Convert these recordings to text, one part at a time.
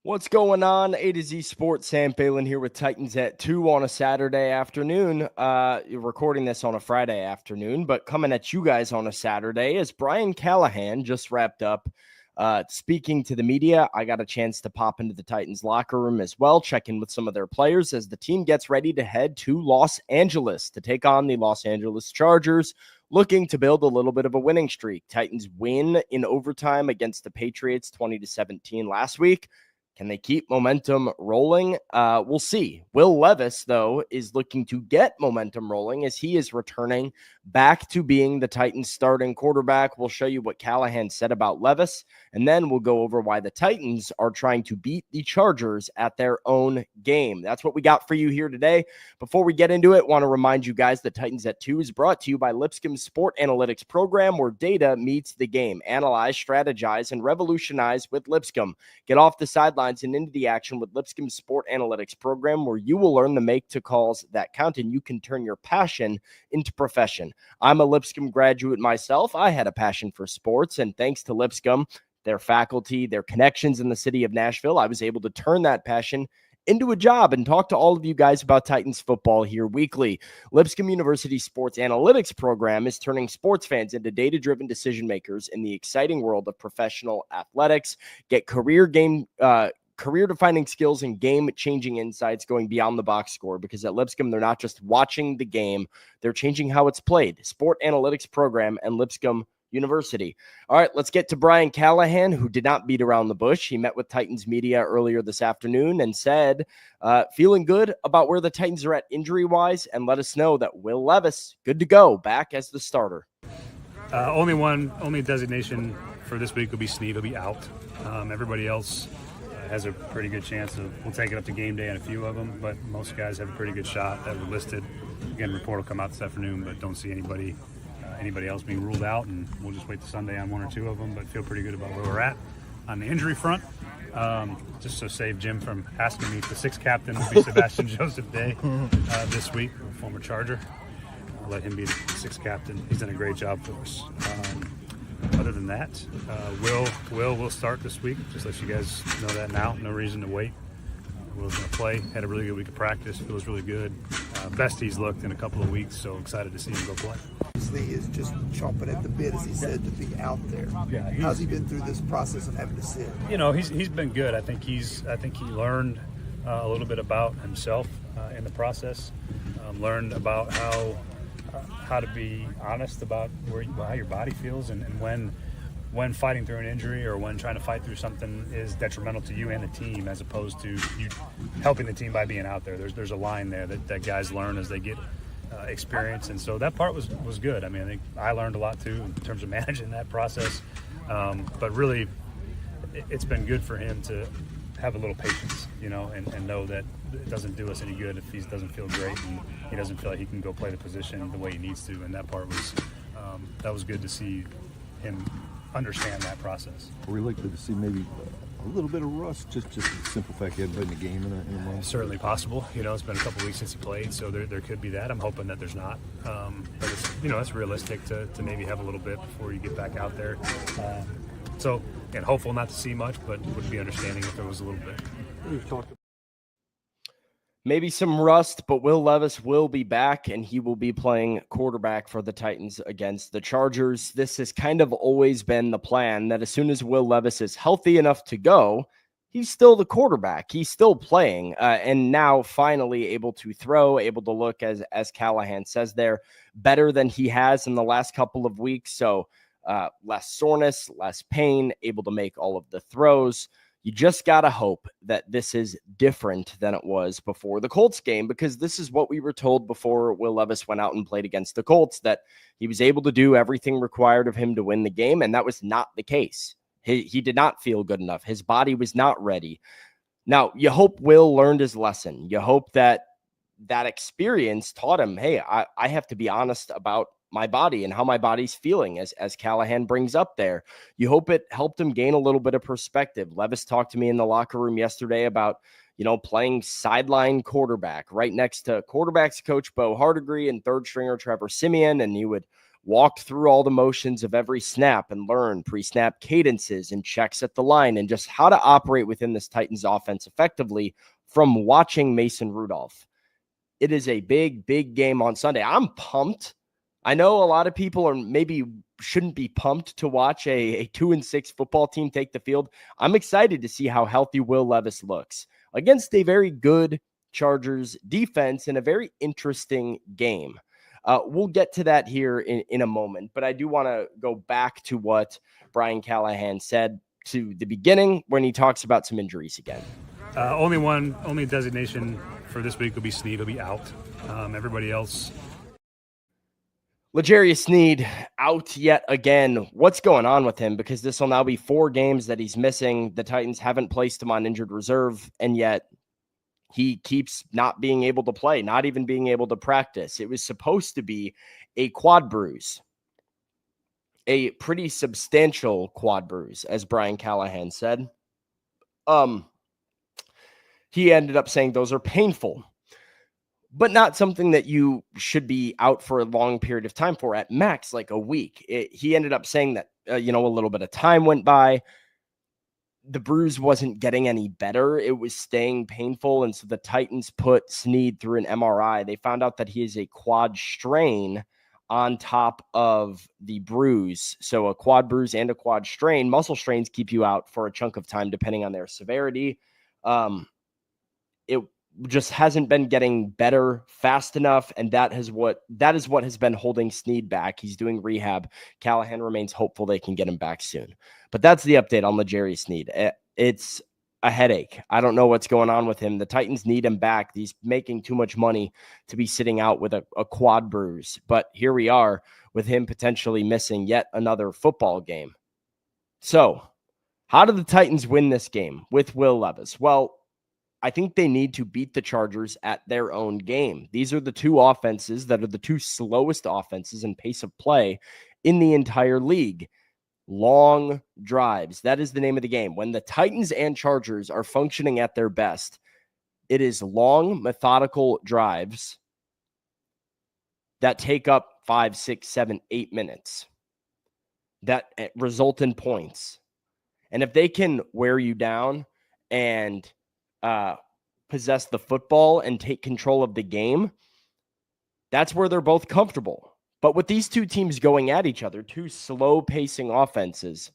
What's going on? A to Z Sports, Sam Phelan here with Titans at 2 on a Saturday afternoon. You're recording this on a Friday afternoon, but coming at you guys on a Saturday as Brian Callahan just wrapped up speaking to the media. I got a chance to pop into the Titans locker room as well, check in with some of their players as the team gets ready to head to Los Angeles to take on the Los Angeles Chargers, looking to build a little bit of a winning streak. Titans win in overtime against the Patriots 20-17 last week. Can they keep momentum rolling? We'll see. Will Levis, though, is looking to get momentum rolling as he is returning back to being the Titans starting quarterback. We'll show you what Callahan said about Levis, and then we'll go over why the Titans are trying to beat the Chargers at their own game. That's what we got for you here today. Before we get into it, want to remind you guys that Titans at 2 is brought to you by Lipscomb's Sport Analytics program, where data meets the game. Analyze, strategize, and revolutionize with Lipscomb. Get off the sidelines and into the action with Lipscomb's Sport Analytics program, where you will learn the make to calls that count and you can turn your passion into profession. I'm a Lipscomb graduate myself. I had a passion for sports, and thanks to Lipscomb, their faculty, their connections in the city of Nashville, I was able to turn that passion into a job and talk to all of you guys about Titans football here weekly. Lipscomb University's sports analytics program is turning sports fans into data-driven decision makers in the exciting world of professional athletics. Get career-defining skills and game-changing insights going beyond the box score, because at Lipscomb, they're not just watching the game, they're changing how it's played. Sport Analytics Program and Lipscomb University. All right, let's get to Brian Callahan, who did not beat around the bush. He met with Titans media earlier this afternoon and said, feeling good about where the Titans are at injury-wise, and let us know that Will Levis, good to go, back as the starter. Only designation for this week will be Sneed. Will be out. Everybody else has a pretty good chance of, we'll take it up to game day on a few of them, but most guys have a pretty good shot that were listed. Again, report will come out this afternoon, but don't see anybody else being ruled out, and we'll just wait to Sunday on one or two of them, but feel pretty good about where we're at. On the injury front, just to save Jim from asking me if the sixth captain will be Sebastian Joseph Day this week, former Charger. I'll let him be the sixth captain. He's done a great job for us. Other than that, Will start this week. Just let you guys know that now. No reason to wait. Will's going to play. Had a really good week of practice. Feels really good. Best he's looked in a couple of weeks, so excited to see him go play. He is just chomping at the bit, as he said, to be out there. Yeah, how's he been through this process of having to sit? You know, he's been good. I think he learned a little bit about himself in the process. Learned about how to be honest about how your body feels, and when fighting through an injury or when trying to fight through something is detrimental to you and the team, as opposed to you helping the team by being out there. There's a line there that guys learn as they get experience, and so that part was good. I mean, I think I learned a lot too in terms of managing that process, but really it's been good for him to have a little patience, you know, and know that it doesn't do us any good if he doesn't feel great and he doesn't feel like he can go play the position the way he needs to, and that part was that was good to see him understand that process. Are we likely to see maybe a little bit of rust, just the simple fact he hadn't played in the game in a month? Certainly possible. You know, it's been a couple of weeks since he played, so there could be that. I'm hoping that there's not. But it's realistic to maybe have a little bit before you get back out there. So, again, hopeful not to see much, but would be understanding if there was a little bit. We've talked Maybe some rust, but Will Levis will be back, and he will be playing quarterback for the Titans against the Chargers. This has kind of always been the plan, that as soon as Will Levis is healthy enough to go, he's still the quarterback. He's still playing, and now finally able to throw, able to look, as Callahan says there, better than he has in the last couple of weeks. So less soreness, less pain, able to make all of the throws. You just got to hope that this is different than it was before the Colts game, because this is what we were told before Will Levis went out and played against the Colts, that he was able to do everything required of him to win the game, and that was not the case. He did not feel good enough. His body was not ready. Now, you hope Will learned his lesson. You hope that experience taught him, hey, I have to be honest about my body and how my body's feeling, as Callahan brings up there. You hope it helped him gain a little bit of perspective. Levis talked to me in the locker room yesterday about, playing sideline quarterback right next to quarterbacks coach Bo Hardigree and third stringer Trevor Siemian, and he would walked through all the motions of every snap and learned pre-snap cadences and checks at the line and just how to operate within this Titans offense effectively from watching Mason Rudolph. It is a big, big game on Sunday. I'm pumped. I know a lot of people are maybe shouldn't be pumped to watch a 2-6 football team take the field. I'm excited to see how healthy Will Levis looks against a very good Chargers defense in a very interesting game. We'll get to that here in a moment, but I do want to go back to what Brian Callahan said to the beginning when he talks about some injuries again. Only designation for this week will be Sneed. He'll be out. Everybody else. L'Jarius Sneed out yet again. What's going on with him? Because this will now be 4 games that he's missing. The Titans haven't placed him on injured reserve, and yet he keeps not being able to play, not even being able to practice. It was supposed to be a quad bruise, a pretty substantial quad bruise, as Brian Callahan said. He ended up saying those are painful, but not something that you should be out for a long period of time for, at max, like a week. He ended up saying that, a little bit of time went by. The bruise wasn't getting any better. It was staying painful. And so the Titans put Sneed through an MRI. They found out that he is a quad strain on top of the bruise. So a quad bruise and a quad strain. Muscle strains keep you out for a chunk of time, depending on their severity. It just hasn't been getting better fast enough, and that is what has been holding Sneed back. He's doing rehab. Callahan remains hopeful they can get him back soon. But that's the update on L'Jarius Sneed. It's a headache. I don't know what's going on with him. The Titans need him back. He's making too much money to be sitting out with a quad bruise. But here we are with him potentially missing yet another football game. So how do the Titans win this game with Will Levis? Well, I think they need to beat the Chargers at their own game. These are the 2 offenses that are the 2 slowest offenses in pace of play in the entire league. Long drives. That is the name of the game. When the Titans and Chargers are functioning at their best, it is long, methodical drives that take up 5, 6, 7, 8 minutes that result in points. And if they can wear you down and possess the football and take control of the game, that's where they're both comfortable. But with these 2 teams going at each other, 2 slow pacing offenses,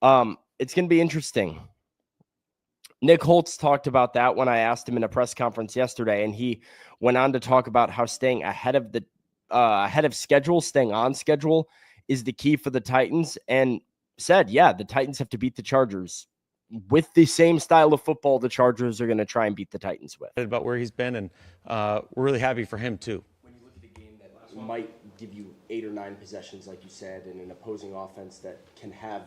it's going to be interesting. Nick Holtz talked about that when I asked him in a press conference yesterday, and he went on to talk about how staying ahead of schedule, staying on schedule is the key for the Titans, and said, yeah, the Titans have to beat the Chargers with the same style of football the Chargers are going to try and beat the Titans with. About where he's been, and we're really happy for him too. When you look at a game that might give you 8 or 9 possessions, like you said, and an opposing offense that can have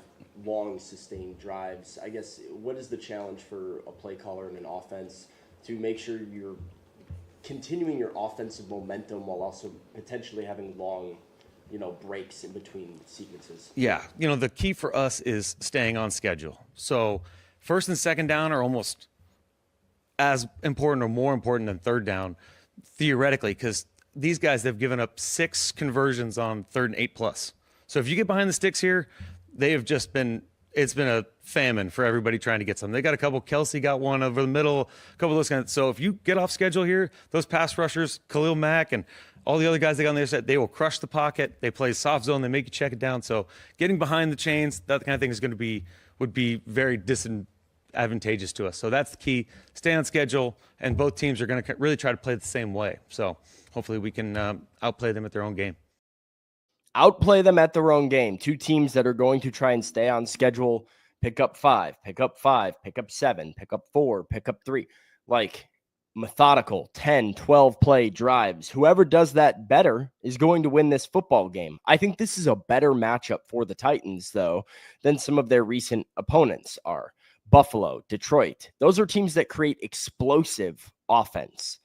long, sustained drives, I guess, what is the challenge for a play caller and an offense to make sure you're continuing your offensive momentum while also potentially having long, breaks in between sequences? Yeah, the key for us is staying on schedule. So first and second down are almost as important or more important than third down, theoretically, because these guys, they've given up 6 conversions on 3rd and 8+. So if you get behind the sticks here, they have just been, it's been a famine for everybody trying to get some. They got a couple. Kelsey got one over the middle, a couple of those kinds. So if you get off schedule here, those pass rushers, Khalil Mack and all the other guys they got on their side, they will crush the pocket. They play soft zone. They make you check it down. So getting behind the chains, that kind of thing is going to would be very disadvantageous to us. So that's the key. Stay on schedule, and both teams are going to really try to play the same way. So hopefully we can outplay them at their own game. Outplay them at their own game. 2 teams that are going to try and stay on schedule, pick up 5, pick up 5, pick up 7, pick up 4, pick up 3. Like methodical 10, 12 play drives. Whoever does that better is going to win this football game. I think this is a better matchup for the Titans, though, than some of their recent opponents are. Buffalo, Detroit. Those are teams that create explosive offense.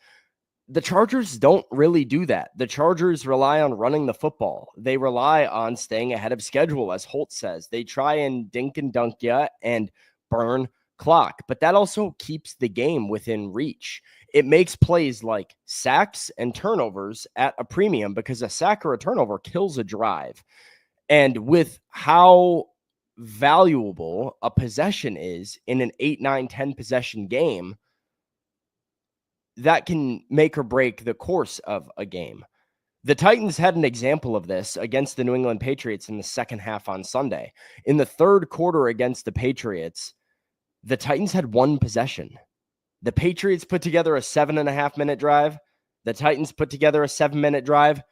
The Chargers don't really do that. The Chargers rely on running the football. They rely on staying ahead of schedule, as Holt says. They try and dink and dunk you and burn clock, but that also keeps the game within reach. It makes plays like sacks and turnovers at a premium because a sack or a turnover kills a drive. And with how valuable a possession is in an 8, 9, 10 possession game, that can make or break the course of a game. The Titans had an example of this against the New England Patriots in the second half on Sunday. In the third quarter against the Patriots, the Titans had one possession. The Patriots put together a 7.5-minute drive. The Titans put together a 7-minute drive.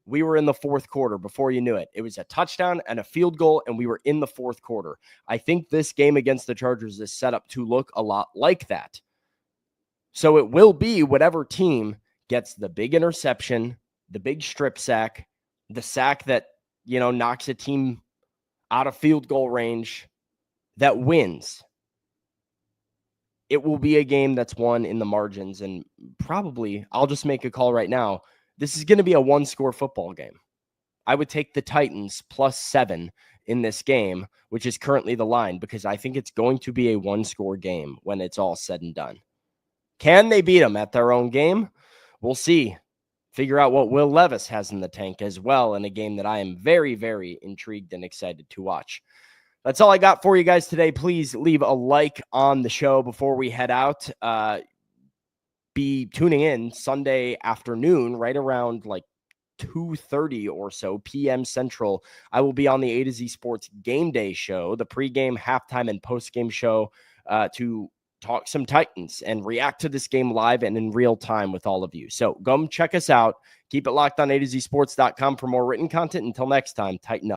We were in the fourth quarter before you knew it. It was a touchdown and a field goal, and we were in the fourth quarter. I think this game against the Chargers is set up to look a lot like that. So it will be whatever team gets the big interception, the big strip sack, the sack that, knocks a team out of field goal range, that wins. It will be a game that's won in the margins, and probably, I'll just make a call right now, this is going to be a one-score football game. I would take the Titans +7 in this game, which is currently the line, because I think it's going to be a one-score game when it's all said and done. Can they beat them at their own game? We'll see. Figure out what Will Levis has in the tank as well in a game that I am very, very intrigued and excited to watch. That's all I got for you guys today. Please leave a like on the show before we head out. Be tuning in Sunday afternoon, right around like 2:30 or so p.m. Central. I will be on the A to Z Sports Game Day show, the pregame, halftime, and postgame show to talk some Titans and react to this game live and in real time with all of you. So come check us out. Keep it locked on A to Z Sports.com for more written content. Until next time, tighten up.